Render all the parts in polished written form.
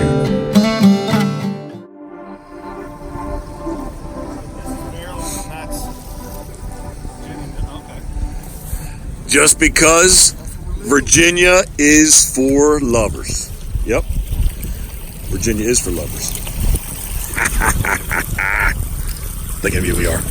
shoot. Just because Virginia is for lovers. Yep. Virginia is for lovers. Look at me, we are.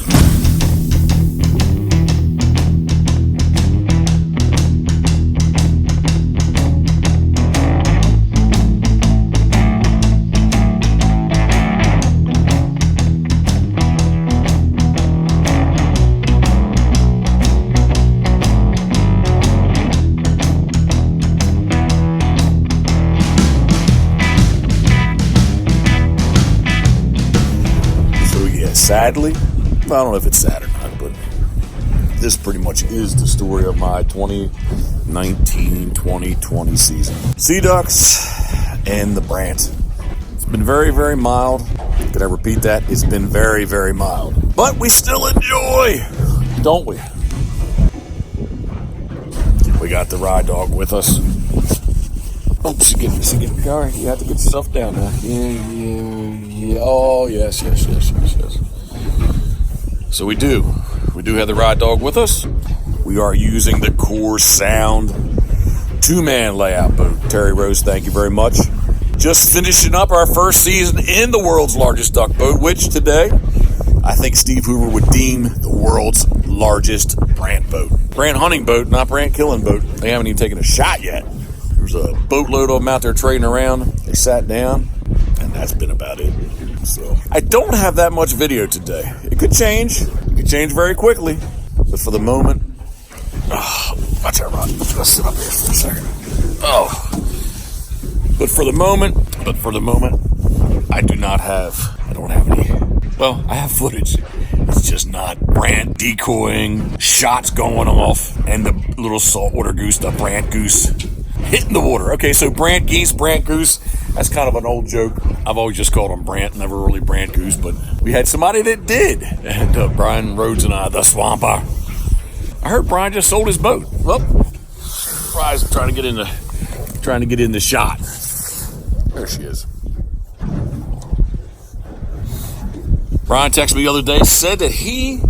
Sadly, I don't know if it's sad or not, but this pretty much is the story of my 2019-2020 season. Seaducks and the Brant. It's been very, very mild. Could I repeat that? It's been very, very mild. But we still enjoy, don't we? We got the ride dog with us. Oh, get. All right, you have to get yourself down now. Yeah. Oh, yes. So we do have the ride dog with us. We are using the Core Sound 2-man layout boat. Terry Rose, thank you very much. Just finishing up our first season in the world's largest duck boat, which today I think Steve Hoover would deem the world's largest Brant boat. Brant hunting boat, not Brant killing boat. They haven't even taken a shot yet. There's a boatload of them out there trading around. They sat down, and that's been about it. So I don't have that much video today. It could change. It could change very quickly. But for the moment, watch out, Ron. Let's sit up here for a second. But for the moment, I don't have any. Well, I have footage. It's just not Brant decoying, shots going off, and the little saltwater goose, the Brant goose, hitting the water. Okay, so Brant geese, Brant goose, that's kind of an old joke. I've always just called them Brant, never really Brant goose, but we had somebody that did. And Brian Rhodes and I, the swamper. I heard Brian just sold his boat. Well, Brian's trying to get in the shot. There she is. Brian texted me the other day, said that he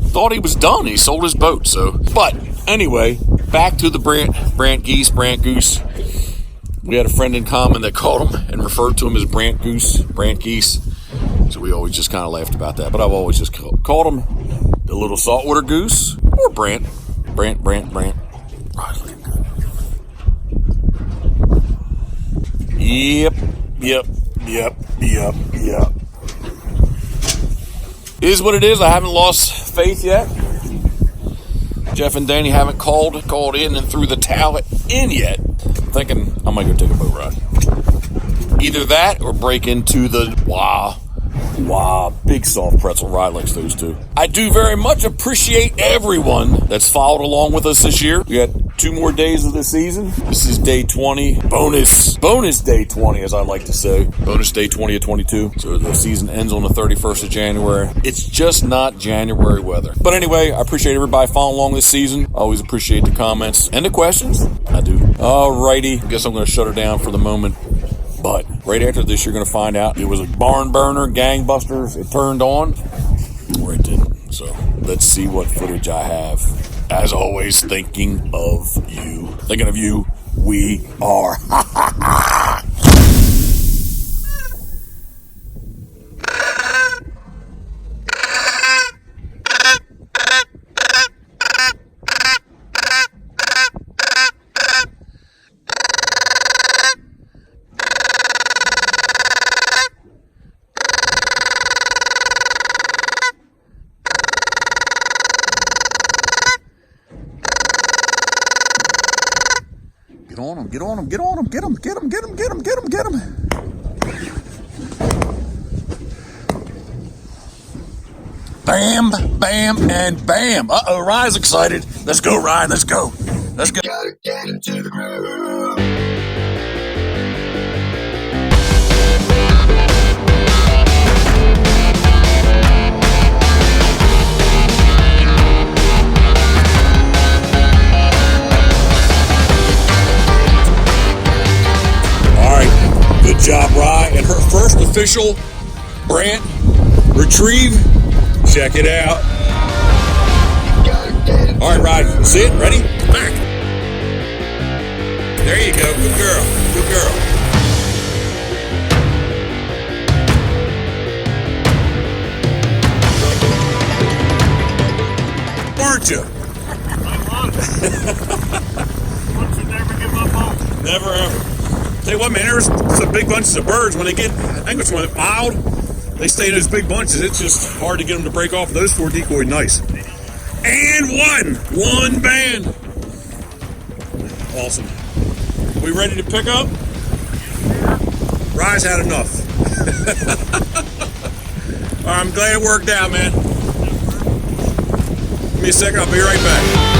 thought he was done. He sold his boat. But anyway, back to the Brant geese, Brant goose. We had a friend in common that called him and referred to him as Brant goose, Brant geese. So we always just kind of laughed about that. But I've always just called him the little saltwater goose or Brant. Brant. Right, looking good. Yep. It is what it is. I haven't lost faith yet. Geoff and Danny haven't called in and threw the towel in yet. I'm thinking I might go take a boat ride. Either that or break into the Wow, big soft pretzel ride likes those two. I do very much appreciate everyone that's followed along with us this year. We got 2 more days of the season. This is day 20. Bonus day 20, as I like to say. Bonus day 20 of 22. So the season ends on the 31st of January. It's just not January weather. But anyway, I appreciate everybody following along this season. I always appreciate the comments and the questions. I do. Alrighty. I guess I'm going to shut her down for the moment. But right after this, you're going to find out it was a barn burner, gangbusters. It turned on, or it didn't. So let's see what footage I have. As always, thinking of you. Thinking of you, we are. Get on him. Get him. Bam, bam, and bam. Uh-oh, Ryan's excited. Let's go, Ryan. Let's go. Gotta get into the groove. All right. job, Rye, and her first official Brant retrieve. Check it out. All right, Rye, sit, ready? Back. There you go. Good girl. Good girl. Weren't you? Never give up hope. Never ever. Tell you what, man, there's some big bunches of birds. When they get, I think it's when it's mild, they stay in those big bunches. It's just hard to get them to break off. Those 4 decoyed nice. And one band. Awesome. We ready to pick up? Rye's had enough. All right, I'm glad it worked out, man. Give me a second, I'll be right back.